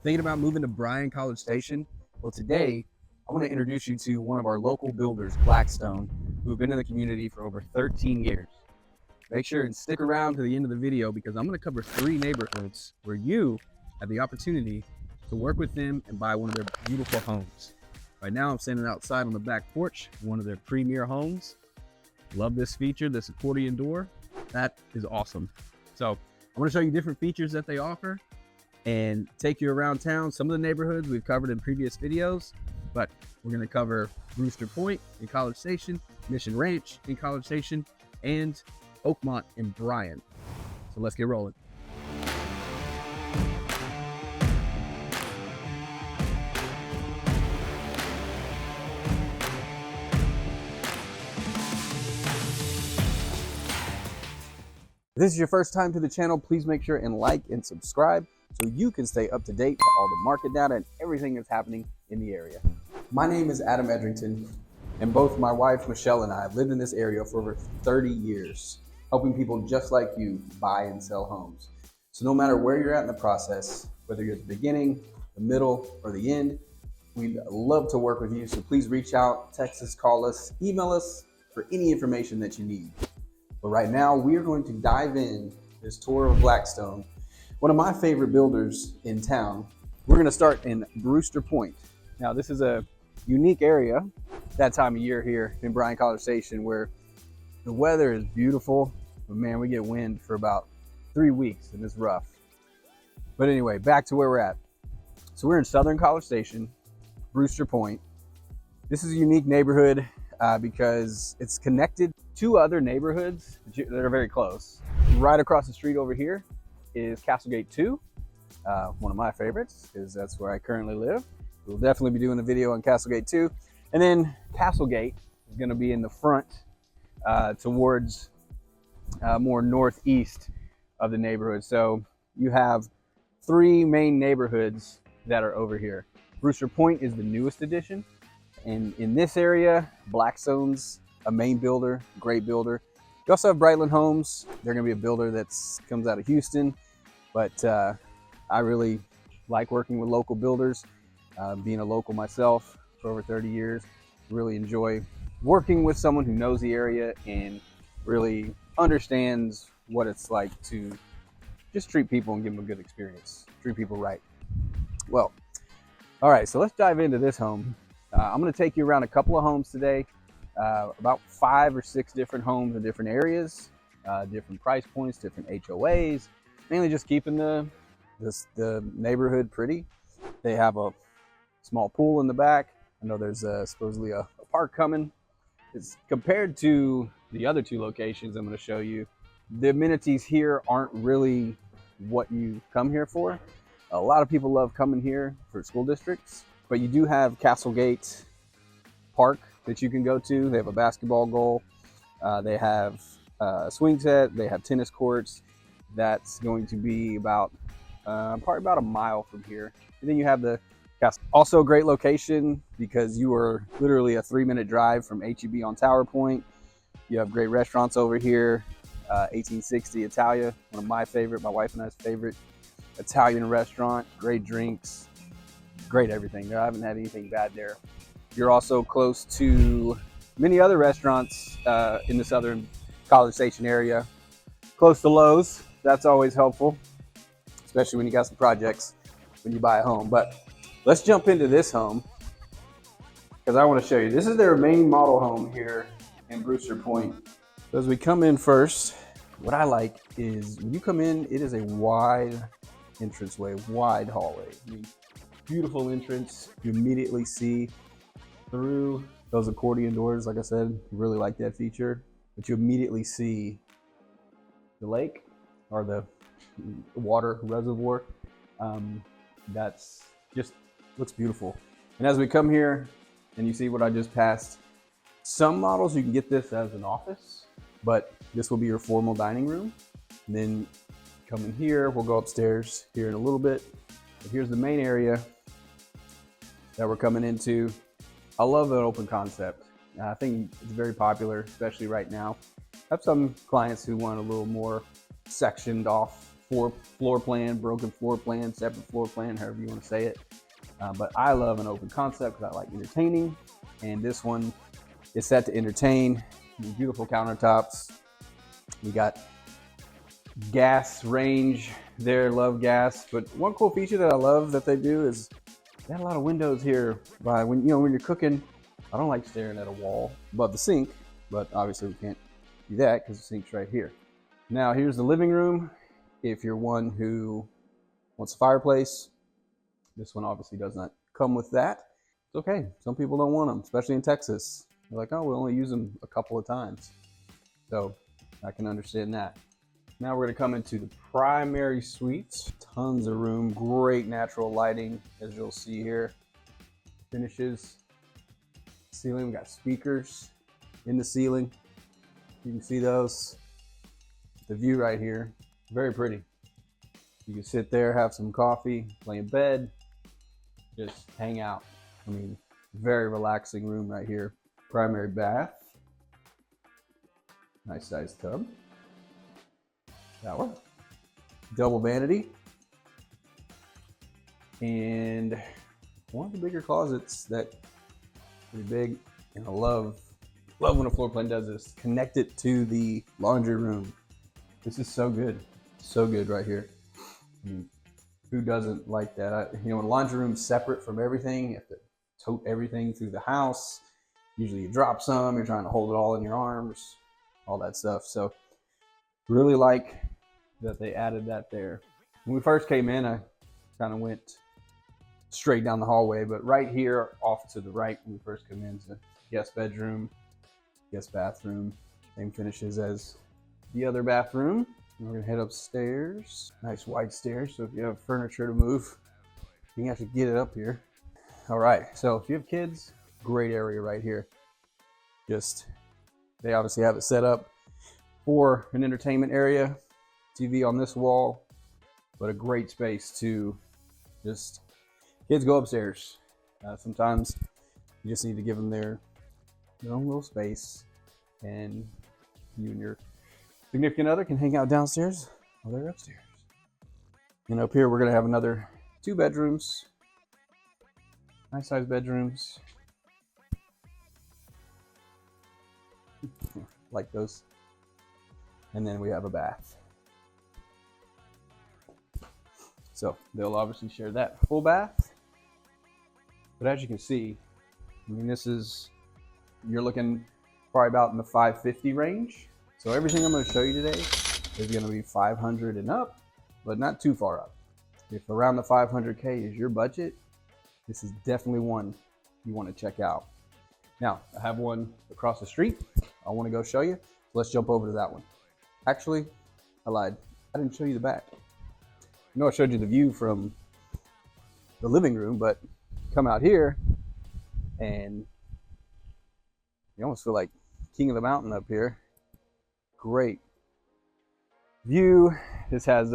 Thinking about moving to Bryan-College Station? Well, today I want to introduce you to one of our local builders, Blackstone, who've been in the community for over 13 years. Make sure and stick around to the end of the video because I'm going to cover 3 neighborhoods where you have the opportunity to work with them and buy one of their beautiful homes. Right now I'm standing outside on the back porch of one of their premier homes. Love this feature, this accordion door. That is awesome. So I want to show you different features that they offer and take you around town. Some of the neighborhoods we've covered in previous videos, but we're going to cover Brewster Point in College Station, Mission Ranch in College Station, and Oakmont in Bryan. So let's get rolling. If this is your first time to the channel, please make sure and like and subscribe so you can stay up to date with all the market data and everything that's happening in the area. My name is Adam Edrington, and both my wife, Michelle, and I have lived in this area for over 30 years, helping people just like you buy and sell homes. So no matter where you're at in the process, whether you're at the beginning, the middle, or the end, we'd love to work with you. So please reach out, text us, call us, email us for any information that you need. But right now, we are going to dive in this tour of Blackstone, one of my favorite builders in town. We're going to start in Brewster Point. Now, this is a unique area that time of year here in Bryan-College Station where the weather is beautiful, but man, we get wind for about 3 weeks and it's rough. But anyway, back to where we're at. So we're in Southern College Station, Brewster Point. This is a unique neighborhood because it's connected to other neighborhoods that are very close. Right across the street over here is Castlegate 2, one of my favorites because that's where I currently live. We'll definitely be doing a video on Castlegate 2. And then Castlegate is going to be in the front towards more northeast of the neighborhood. So you have 3 main neighborhoods that are over here. Brewster Point is the newest addition. And in this area, Blackstone's a main builder, great builder. You also have Brightland Homes. They're going to be a builder that comes out of Houston, but I really like working with local builders. Being a local myself for over 30 years, really enjoy working with someone who knows the area and really understands what it's like to just treat people and give them a good experience, treat people right. Well, all right, so let's dive into this home. I'm going to take you around a couple of homes today. About 5 or 6 different homes in different areas, different price points, different HOAs, mainly just keeping the neighborhood pretty. They have a small pool in the back. I know there's supposedly a park coming. It's compared to the other 2 locations I'm going to show you. The amenities here aren't really what you come here for. A lot of people love coming here for school districts, but you do have Castlegate Park that you can go to. They have a basketball goal. They have a swing set. They have tennis courts. That's going to be about probably about a mile from here. And then you have the castle. Also a great location because you are literally a 3-minute drive from HEB on Tower Point. You have great restaurants over here. 1860 Italia, one of my wife and I's favorite Italian restaurant. Great drinks, great everything. I haven't had anything bad there. You're also close to many other restaurants in the Southern College Station area. Close to Lowe's, that's always helpful, especially when you got some projects when you buy a home. But let's jump into this home because I want to show you. This is their main model home here in Brewster Point. So as we come in first, what I like is when you come in, it is a wide entranceway, wide hallway. I mean, beautiful entrance. You immediately see through those accordion doors. Like I said, really like that feature, but you immediately see the lake or the water reservoir. That's just looks beautiful. And as we come here and you see what I just passed, some models you can get this as an office, but this will be your formal dining room. And then come in here, we'll go upstairs here in a little bit. But here's the main area that we're coming into. I love an open concept. I think it's very popular, especially right now. I have some clients who want a little more sectioned off floor plan, broken floor plan, separate floor plan, however you want to say it. But I love an open concept because I like entertaining, and this one is set to entertain. Beautiful countertops. We got gas range there, love gas. But one cool feature that I love that they do is they got a lot of windows here. By when you're cooking, I don't like staring at a wall above the sink, but obviously we can't do that because the sink's right here. Now here's the living room. If you're one who wants a fireplace, this one obviously does not come with that. It's okay. Some people don't want them, especially in Texas. They're like, oh, we'll only use them a couple of times. So I can understand that. Now we're gonna come into the primary suite. Tons of room, great natural lighting, as you'll see here. Finishes, ceiling, we got speakers in the ceiling. You can see those. The view right here, very pretty. You can sit there, have some coffee, lay in bed, just hang out. I mean, very relaxing room right here. Primary bath. Nice sized tub. Shower. Double vanity. And one of the bigger closets that pretty big. And I love when a floor plan does this. Connect it to the laundry room. This is so good. So good right here. I mean, who doesn't like that? When a laundry room's separate from everything, you have to tote everything through the house. Usually you drop some, you're trying to hold it all in your arms, all that stuff. So really like that they added that there. When we first came in, I kind of went straight down the hallway, but right here off to the right when we first come in is a guest bedroom, guest bathroom, same finishes as the other bathroom. We're gonna head upstairs. Nice wide stairs, so if you have furniture to move, you can actually get it up here. All right, so if you have kids, great area right here. They obviously have it set up for an entertainment area. TV on this wall, but a great space to just, kids go upstairs. Sometimes you just need to give them their own little space, and you and your significant other can hang out downstairs while they're upstairs. And up here, we're gonna have another 2 bedrooms. Nice sized bedrooms. Like those. And then we have a bath. So they'll obviously share that full bath. But as you can see, I mean, you're looking probably about in the 550 range. So everything I'm going to show you today is going to be 500 and up, but not too far up. If around the 500K is your budget, this is definitely one you want to check out. Now, I have one across the street I want to go show you. So let's jump over to that one. Actually, I lied. I didn't show you the back. I know I showed you the view from the living room, but come out here and you almost feel like king of the mountain up here. Great view. This has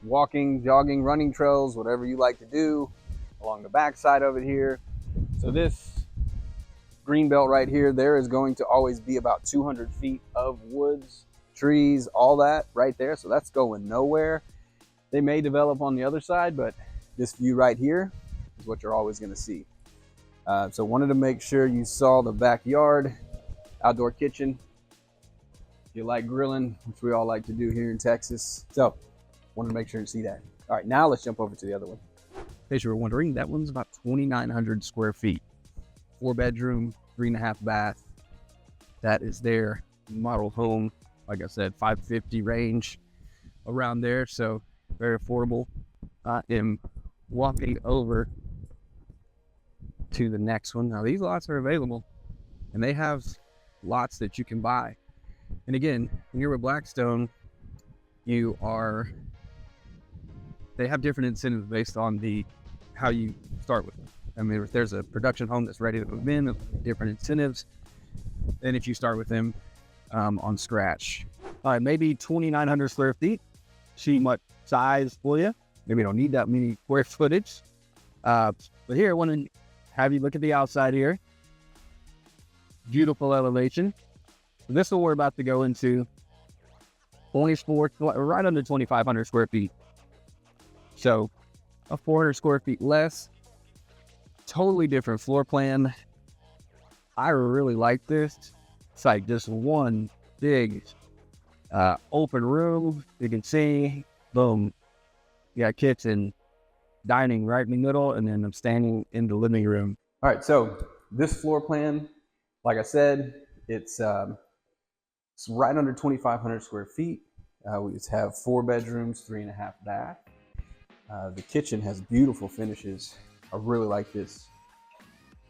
walking, jogging, running trails, whatever you like to do along the back side of it here. So this green belt right here, there is going to always be about 200 feet of woods, trees, all that right there. So that's going nowhere. They may develop on the other side, but this view right here is what you're always going to see. So wanted to make sure you saw the backyard, outdoor kitchen. If you like grilling, which we all like to do here in Texas. So wanted to make sure you see that. All right, now let's jump over to the other one. In case you were wondering, that one's about 2,900 square feet. 4 bedroom, 3.5 bath. That is their model home. Like I said, 550 range around there. So very affordable. I am walking over to the next one. Now these lots are available and they have lots that you can buy. And again, when you're with Blackstone, they have different incentives based on how you start with them. I mean, if there's a production home that's ready to move in, different incentives than if you start with them on scratch. All right, maybe 2,900 square feet. See what size for you. Maybe you don't need that many square footage. But here, I want to have you look at the outside here. Beautiful elevation. This is what we're about to go into. only right under 2,500 square feet. So a 400 square feet less, totally different floor plan. I really like this. It's like just one big open room. You can see, boom, you got kitchen, dining right in the middle, and then I'm standing in the living room. All right, so this floor plan, like I said, it's right under 2,500 square feet. We just have 4 bedrooms, 3.5 bath. The kitchen has beautiful finishes. I really like this,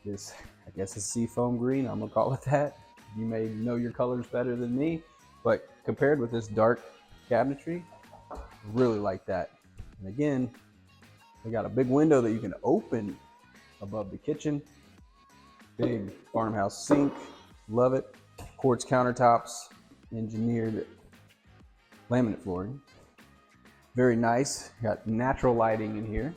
I guess it's seafoam green, I'm gonna call it that. You may know your colors better than me, but compared with this dark cabinetry, I really like that. And again, they got a big window that you can open above the kitchen. Big farmhouse sink, love it. Quartz countertops, engineered laminate flooring. Very nice, got natural lighting in here.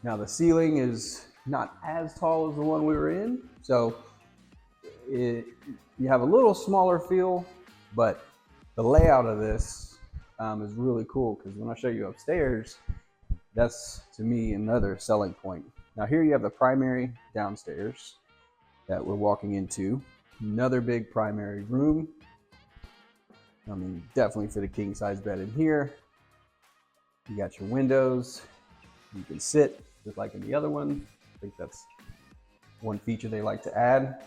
Now the ceiling is not as tall as the one we were in, so you have a little smaller feel, but the layout of this is really cool because when I show you upstairs, that's to me another selling point. Now here you have the primary downstairs that we're walking into. Another big primary room. I mean, definitely fit a king size bed in here. You got your windows. You can sit just like in the other one. I think that's one feature they like to add.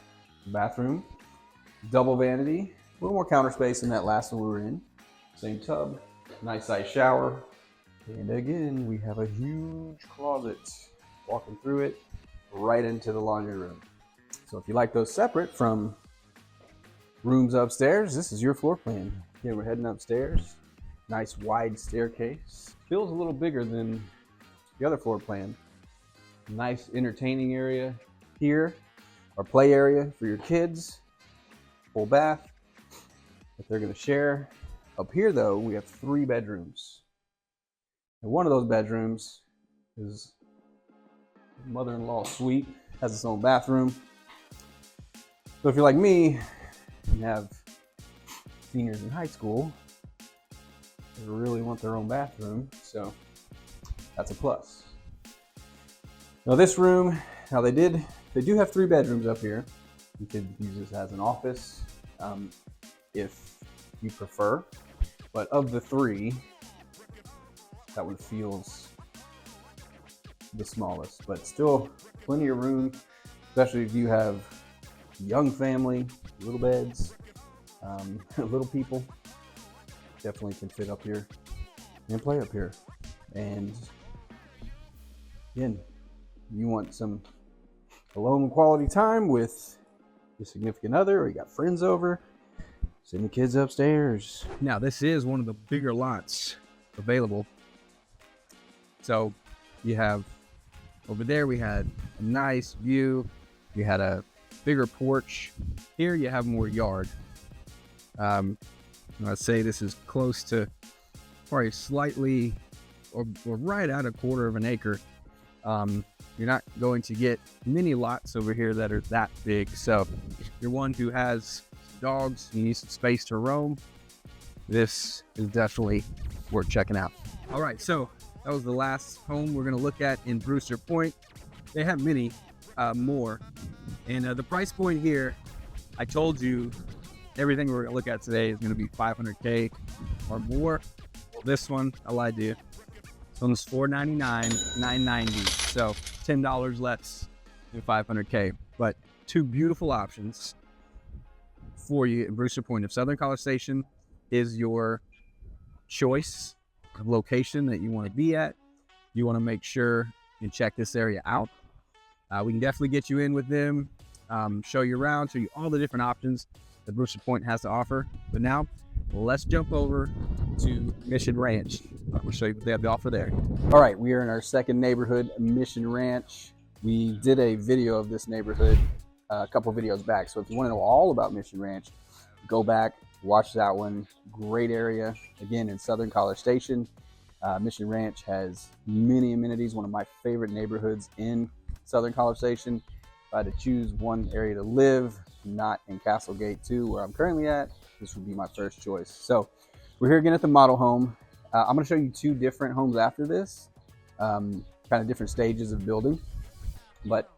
Bathroom, double vanity, a little more counter space than that last one we were in. Same tub, nice size shower. And again, we have a huge closet. Walking through it, right into the laundry room. So if you like those separate from rooms upstairs, this is your floor plan. Yeah, we're heading upstairs. Nice wide staircase. Feels a little bigger than the other floor plan. Nice entertaining area here, or play area for your kids. Full bath that they're gonna share. Up here though, we have 3 bedrooms. And one of those bedrooms is mother-in-law suite, has its own bathroom. So if you're like me and have seniors in high school, they really want their own bathroom, so that's a plus. Now this room, they do have 3 bedrooms up here. You could use this as an office if you prefer, but of the 3, that one feels the smallest, but still plenty of room, especially if you have young family, little beds, little people. Definitely can fit up here and play up here. And again, you want some alone quality time with your significant other, or you got friends over, send the kids upstairs. Now this is one of the bigger lots available. So you have over there, we had a nice view. You had a bigger porch. Here you have more yard. I'd say this is close to probably slightly or right at 1/4 of an acre. You're not going to get many lots over here that are that big. So if you're one who has dogs, you need some space to roam, this is definitely worth checking out. All right, so that was the last home we're gonna look at in Brewster Point. They have many more. And the price point here, I told you everything we're gonna look at today is gonna be $500K or more. Well, this one, I lied to you. This one's $499, $990. So $10 less than $500K. But 2 beautiful options for you in Brewster Point. If Southern College Station is your choice of location that you want to be at, you want to make sure and check this area out. We can definitely get you in with them, show you around, show you all the different options that Brewster Point has to offer. But now, let's jump over to Mission Ranch. We'll show you what they have to offer there. All right, we are in our second neighborhood, Mission Ranch. We did a video of this neighborhood a couple videos back. So if you want to know all about Mission Ranch, go back, watch that one. Great area. Again, in Southern College Station. Mission Ranch has many amenities. One of my favorite neighborhoods in Southern College Station. If I had to choose one area to live, not in Castlegate 2, where I'm currently at, this would be my first choice. So we're here again at the model home. I'm going to show you two different homes after this, kind of different stages of building. But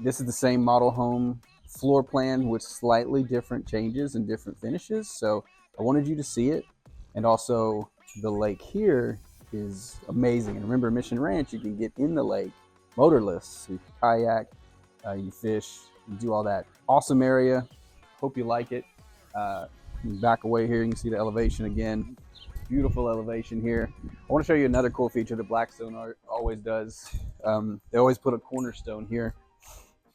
this is the same model home floor plan with slightly different changes and different finishes. So I wanted you to see it. And also the lake here is amazing. And remember, Mission Ranch, you can get in the lake motorless. So you can kayak, you fish, you do all that. Awesome area. Hope you like it. Back away here, you can see the elevation again. Beautiful elevation here. I want to show you another cool feature that Blackstone always does. They always put a cornerstone here,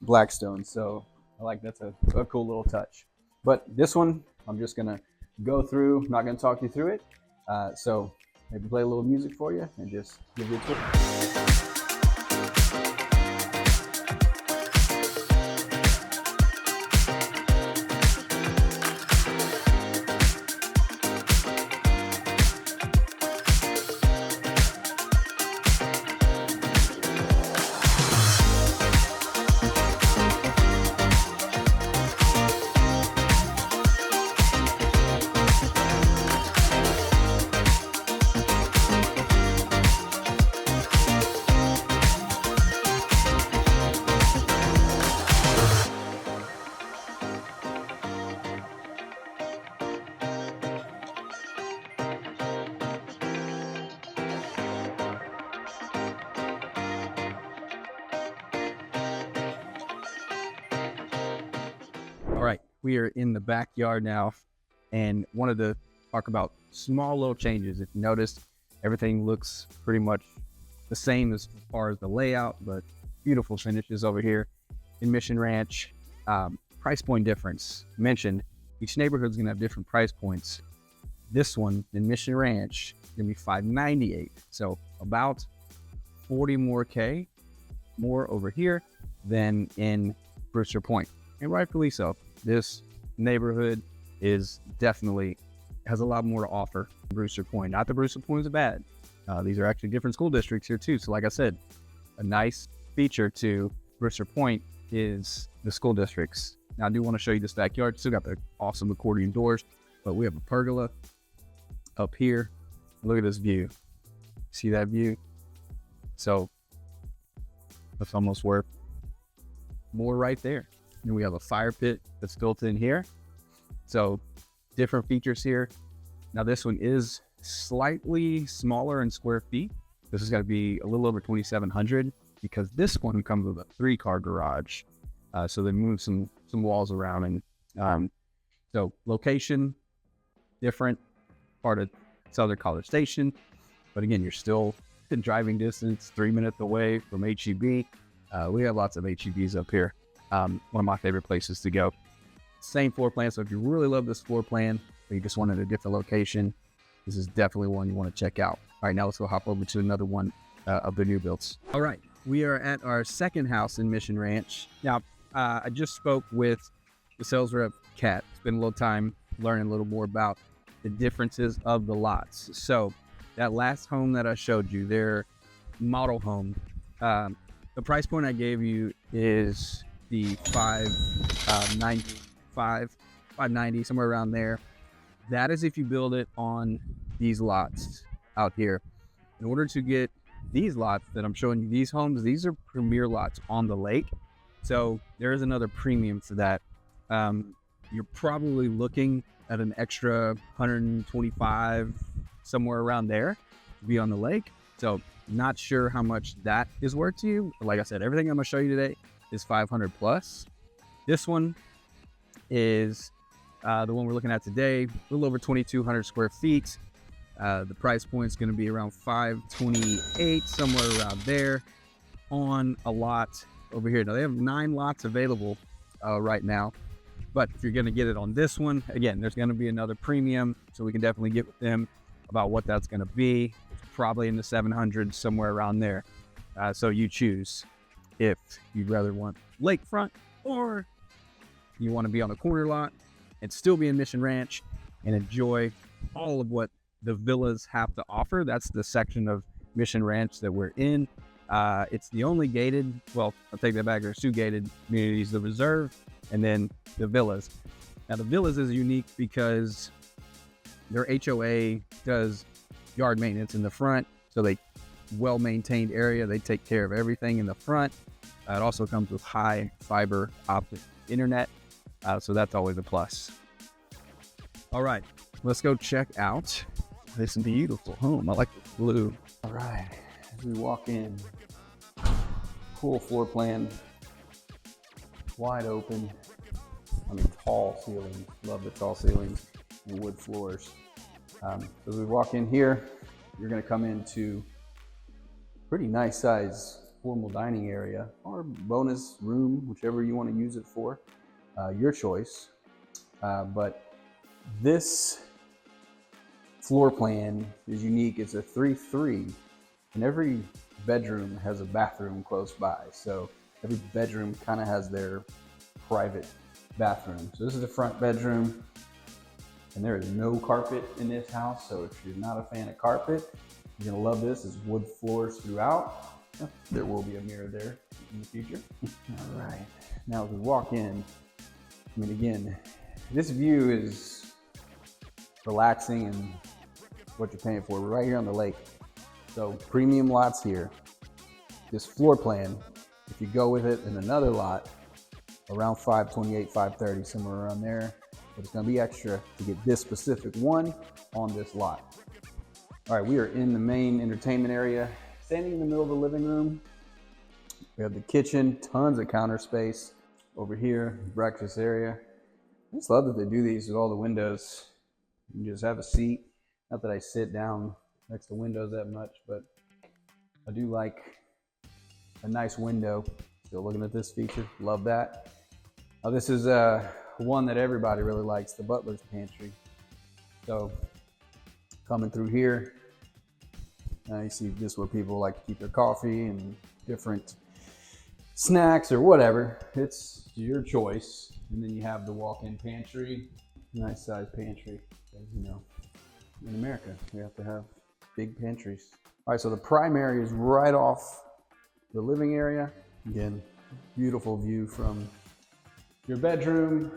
Blackstone. So I like that's a cool little touch. But this one, I'm just gonna go through. I'm not gonna talk you through it. So maybe play a little music for you and just give you a tour. All right, we are in the backyard now, and wanted to talk about small little changes. If you noticed, everything looks pretty much the same as far as the layout, but beautiful finishes over here in Mission Ranch. Price point difference mentioned. Each neighborhood's gonna have different price points. This one in Mission Ranch is gonna be $598, so about 40 more K more over here than in Brewster Point, and rightfully so. This neighborhood is definitely has a lot more to offer than Brewster Point. Not that Brewster Point is bad. These are actually different school districts here too. So like I said, a nice feature to Brewster Point is the school districts. Now I do want to show you this backyard. Still got the awesome accordion doors, but we have a pergola up here. Look at this view. See that view? So that's almost worth more right there. And we have a fire pit that's built in here. So different features here. Now this one is slightly smaller in square feet. This is gonna be a little over 2,700 because this one comes with a 3-car garage. So they moved some walls around, and so location, different part of Southern College Station. But again, you're still in driving distance, 3 minutes away from HEB. We have lots of HEBs up here. One of my favorite places to go. Same floor plan. So if you really love this floor plan, or you just wanted a different location, this is definitely one you want to check out. All right, now let's go hop over to another one of the new builds. All right, we are at our second house in Mission Ranch. Now, I just spoke with the sales rep, Kat. Spent a little time learning a little more about the differences of the lots. So that last home that I showed you, their model home, the price point I gave you is the 590, somewhere around there. That is if you build it on these lots out here. In order to get these lots that I'm showing you, these homes, these are premier lots on the lake. So there is another premium for that. You're probably looking at an extra 125, somewhere around there to be on the lake. So not sure how much that is worth to you. But like I said, everything I'm gonna show you today is 500 plus. This one is the one we're looking at today, a little over 2,200 square feet. The price point is going to be around 528, somewhere around there, on a lot over here. Now they have 9 lots available right now, but if you're going to get it on this one, again, there's going to be another premium, so we can definitely get with them about what that's going to be. It's probably in the 700s, somewhere around there. So you choose if you'd rather want lakefront, or you want to be on a corner lot and still be in Mission Ranch and enjoy all of what the villas have to offer. That's the section of Mission Ranch that we're in. It's the only gated, well, I'll take that back, there's 2 gated communities, the reserve and then the villas. Now the villas is unique because their HOA does yard maintenance in the front, so they well-maintained area. They take care of everything in the front. It also comes with high fiber optic internet, so that's always a plus. All right, let's go check out this beautiful home. I like the blue. All right, as we walk in, cool floor plan, wide open. I mean, tall ceilings. Love the tall ceilings and wood floors. So as we walk in here, you're going to come into pretty nice size formal dining area or bonus room, whichever you want to use it for, your choice. But this floor plan is unique. It's a 3-3, and every bedroom has a bathroom close by. So every bedroom kind of has their private bathroom. So this is the front bedroom, and there is no carpet in this house. So if you're not a fan of carpet, you're gonna love this. It's wood floors throughout. There will be a mirror there in the future. All right, now as we walk in, I mean, again, this view is relaxing and what you're paying for. We're right here on the lake. So premium lots here. This floor plan, if you go with it in another lot, around 528, 530, somewhere around there, but it's gonna be extra to get this specific one on this lot. All right, we are in the main entertainment area, standing in the middle of the living room. We have the kitchen, tons of counter space. Over here, breakfast area. I just love that they do these with all the windows. You can just have a seat. Not that I sit down next to windows that much, but I do like a nice window. Still looking at this feature, love that. Now this is one that everybody really likes, the butler's pantry. So coming through here, you see this is where people like to keep their coffee and different snacks or whatever. It's your choice. And then you have the walk-in pantry, nice size pantry. As you know, in America, we have to have big pantries. All right, so the primary is right off the living area. Again, beautiful view from your bedroom,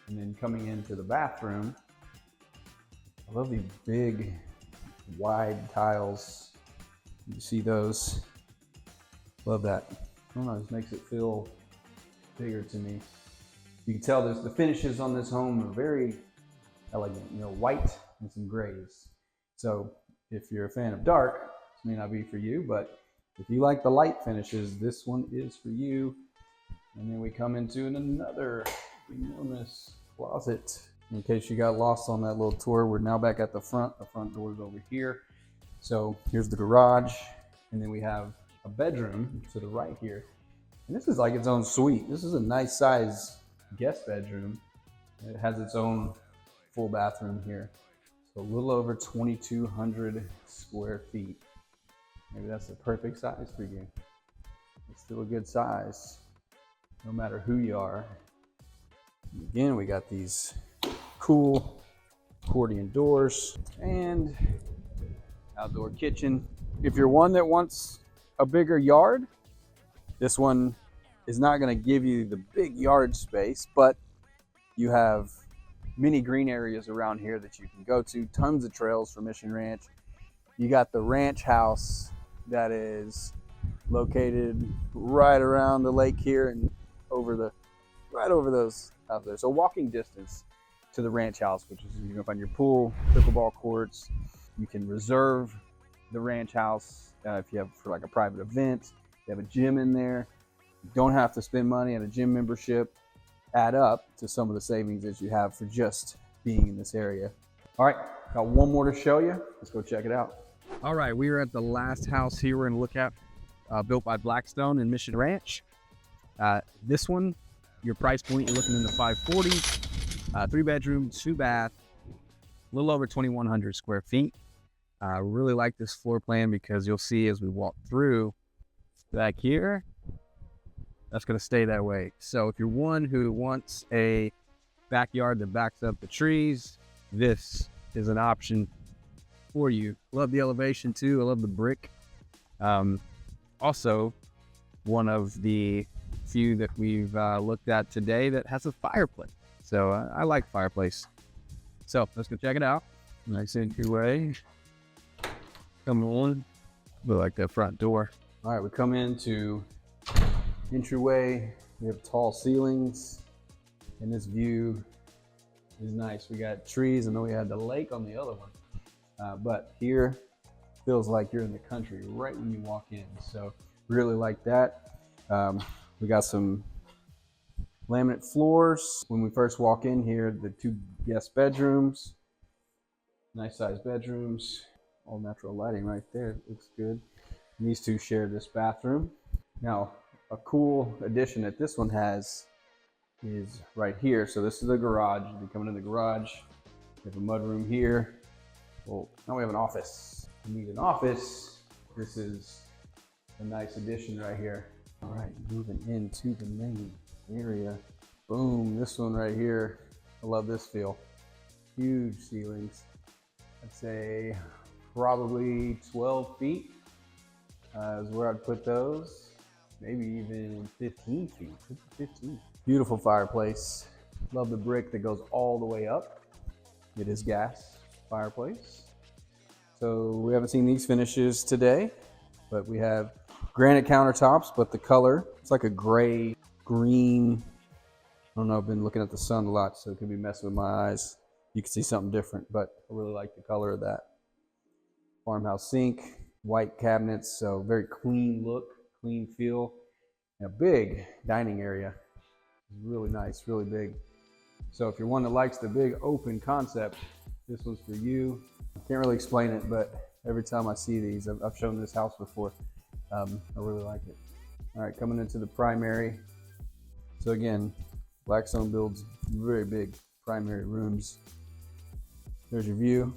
and then coming into the bathroom. I love these big, wide tiles. You see those? Love that. I don't know, it just makes it feel bigger to me. You can tell the finishes on this home are very elegant, you know, white and some grays. So if you're a fan of dark, this may not be for you, but if you like the light finishes, this one is for you. And then we come into another enormous closet. In case you got lost on that little tour, we're now back at the front. The front door is over here. So here's the garage, and then we have a bedroom to the right here. And this is like its own suite. This is a nice size guest bedroom. It has its own full bathroom here. So a little over 2,200 square feet. Maybe that's the perfect size for you. It's still a good size, no matter who you are. And again, we got these cool accordion doors and outdoor kitchen. If you're one that wants a bigger yard, this one is not going to give you the big yard space, but you have many green areas around here that you can go to, tons of trails for Mission Ranch. You got the ranch house that is located right around the lake here and right over those out there. So walking distance to the ranch house, which is, you can find your pool, pickleball courts. You can reserve the ranch house if you have for like a private event. You have a gym in there. You don't have to spend money on a gym membership. Add up to some of the savings that you have for just being in this area. All right, got one more to show you. Let's go check it out. All right, we are at the last house here we're gonna look at, built by Blackstone in Mission Ranch. This one, your price point, you're looking in the 540s, 3 bedroom, 2 bath, a little over 2,100 square feet. I really like this floor plan because you'll see as we walk through back here, that's gonna stay that way. So if you're one who wants a backyard that backs up the trees, this is an option for you. Love the elevation too. I love the brick. Also, one of the few that we've looked at today that has a fireplace. So I like fireplace. So let's go check it out. Nice entryway. Come on. Look like that front door. All right, we come into entryway. We have tall ceilings, and this view is nice. We got trees, and then we had the lake on the other one. But here feels like you're in the country right when you walk in. So really like that. We got some laminate floors. When we first walk in here, the 2 guest bedrooms, nice sized bedrooms, all natural lighting right there. Looks good. And these 2 share this bathroom. Now, a cool addition that this one has is right here. So this is the garage. You're coming in the garage. We have a mudroom here. Well, now we have an office. You need an office. This is a nice addition right here. All right, moving into the main area. Boom, this one right here. I love this feel. Huge ceilings. I'd say probably 12 feet is where I'd put those. Maybe even 15 feet, 15. Beautiful fireplace. Love the brick that goes all the way up. It is gas fireplace. So we haven't seen these finishes today, but we have granite countertops, but the color, it's like a gray, green. I don't know, I've been looking at the sun a lot, so it could be messing with my eyes. You can see something different, but I really like the color of that. Farmhouse sink, white cabinets, so very clean look, clean feel. And a big dining area. Really nice, really big. So if you're one that likes the big open concept, this one's for you. I can't really explain it, but every time I see these, I've shown this house before. I really like it. All right, coming into the primary. So again, Blackstone builds very big primary rooms. There's your view.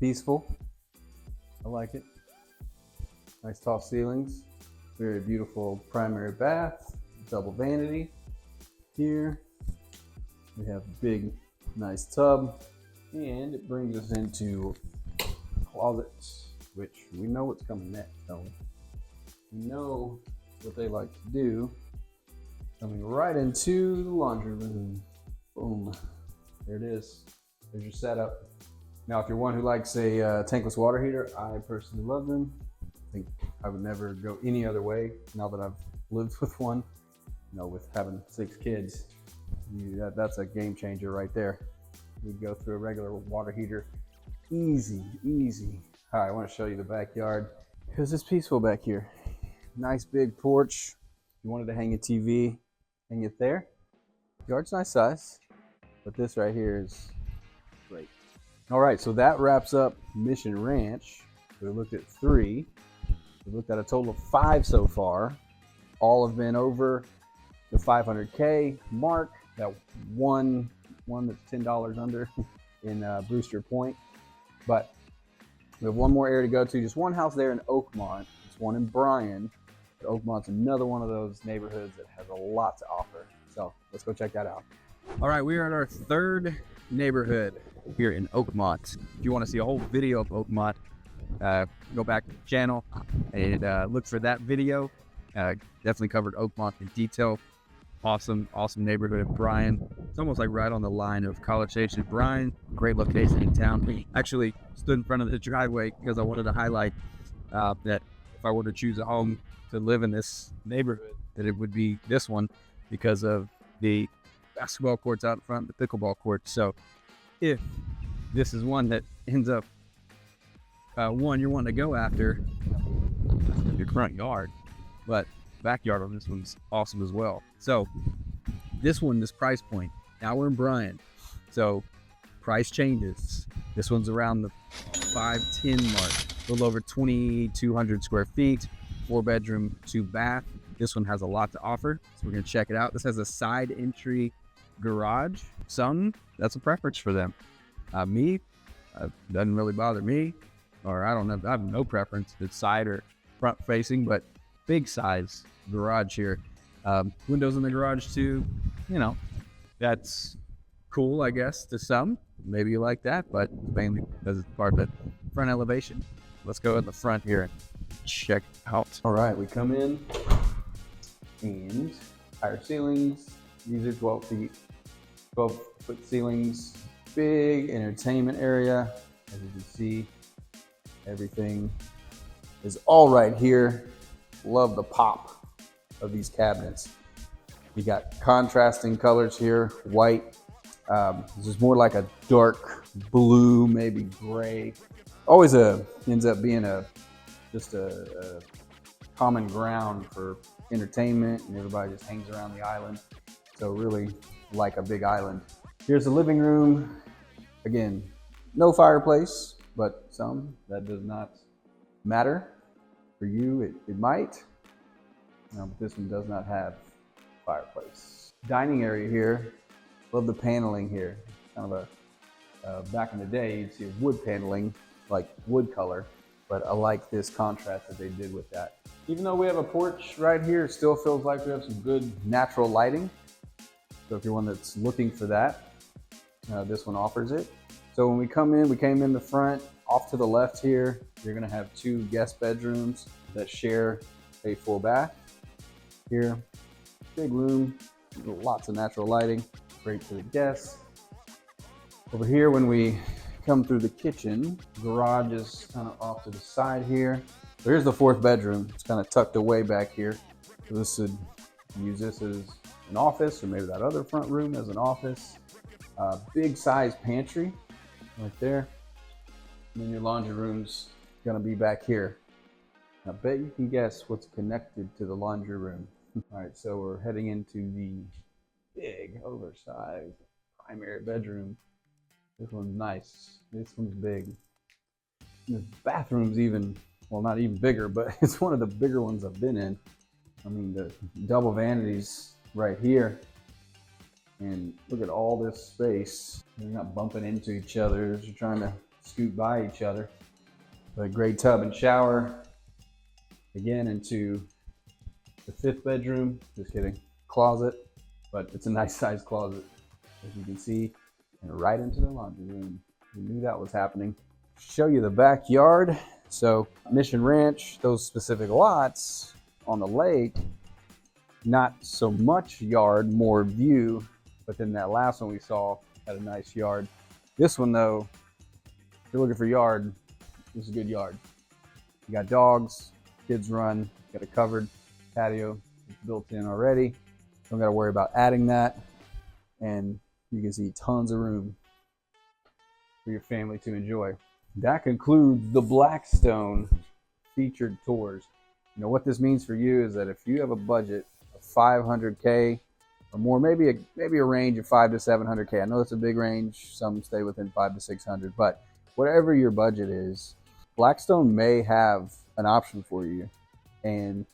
Peaceful. I like it. Nice tall ceilings. Very beautiful primary bath. Double vanity. Here we have a big, nice tub. And it brings us into closets, which we know what's coming next, don't we? We know what they like to do. Coming right into the laundry room. Boom. There it is. There's your setup. Now, if you're one who likes a tankless water heater, I personally love them. I think I would never go any other way now that I've lived with one. You know, with having 6 kids, that's a game changer right there. We go through a regular water heater. Easy, easy. All right, I want to show you the backyard because it's peaceful back here. Nice big porch. If you wanted to hang a TV, hang it there. Yard's nice size, but this right here is great. All right, so that wraps up Mission Ranch. We looked at 3. We looked at a total of 5 so far. All have been over the 500K mark. That one that's $10 under in Brewster Point. But we have one more area to go to. Just one house there in Oakmont. There's one in Bryan. But Oakmont's another one of those neighborhoods that has a lot to offer. So let's go check that out. All right, we are at our 3rd neighborhood here in Oakmont. If you want to see a whole video of Oakmont, go back to the channel and look for that video. Definitely covered Oakmont in detail. Awesome neighborhood of Bryan. It's almost like right on the line of College Station. Bryan, great location in town. Actually stood in front of the driveway because I wanted to highlight that if I were to choose a home to live in this neighborhood, that it would be this one because of the basketball courts out in front, the pickleball courts. So if this is one that ends up one you're wanting to go after, your front yard, but backyard on this one's awesome as well. So this price point, now we're in Bryan, so price changes. This one's around the 510 mark, a little over 2,200 square feet, 4-bedroom, 2-bath. This one has a lot to offer, so we're gonna check it out. This has a side entry garage. Some, that's a preference for them. Me, doesn't really bother me, or I don't know, I have no preference if it's side or front facing, but big size garage here. Windows in the garage too, you know, that's cool, I guess, to some. Maybe you like that, but mainly because it's part of the front elevation. Let's go in the front here and check out. All right, we come in and higher ceilings. These are 12 feet. 12-foot ceilings, big entertainment area. As you can see, everything is all right here. Love the pop of these cabinets. You got contrasting colors here, white. This is more like a dark blue, maybe gray. Always ends up being just a common ground for entertainment, and everybody just hangs around the island. So really like a big island. Here's the living room. Again, no fireplace, but that does not matter. For you, it might. But this one does not have fireplace. Dining area here. Love the paneling here. Kind of back in the day, you'd see wood paneling, like wood color, but I like this contrast that they did with that. Even though we have a porch right here, it still feels like we have some good natural lighting. So if you're one that's looking for that, this one offers it. So when we come in, we came in the front. Off to the left here, you're gonna have 2 guest bedrooms that share a full bath. Here, big room, lots of natural lighting, great for the guests. Over here, when we come through the kitchen, garage is kind of off to the side here. So here's the 4th bedroom. It's kind of tucked away back here. So this would use this as an office, or maybe that other front room as an office. Big size pantry right there. And then your laundry room's gonna be back here. I bet you can guess what's connected to the laundry room. All right, so we're heading into the big, oversized primary bedroom. This one's nice. This one's big. And the bathroom's even, well, not even bigger, but it's one of the bigger ones I've been in. I mean, the double vanities right here. And look at all this space. You're not bumping into each other as you're trying to scoot by each other. But a great tub and shower. Again, into the 5th bedroom. Just kidding. Closet. But it's a nice sized closet, as you can see. And right into the laundry room. We knew that was happening. Show you the backyard. So Mission Ranch, those specific lots on the lake, not so much yard, more view. But then that last one we saw had a nice yard. This one though, if you're looking for yard, this is a good yard. You got dogs, kids run, got a covered patio, it's built in already. Don't gotta worry about adding that. And you can see tons of room for your family to enjoy. That concludes the Blackstone featured tours. You know what this means for you is that if you have a budget of $500K or more, maybe a range of $500 to $700K. I know it's a big range. Some stay within $500 to $600, but whatever your budget is, Blackstone may have an option for you. And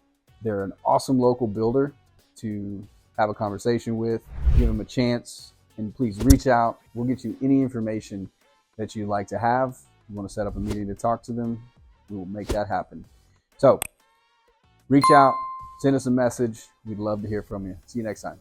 they're an awesome local builder to have a conversation with. Give them a chance, and please reach out. We'll get you any information that you'd like to have. You want to set up a meeting to talk to them, we will make that happen. So reach out, send us a message. We'd love to hear from you. See you next time.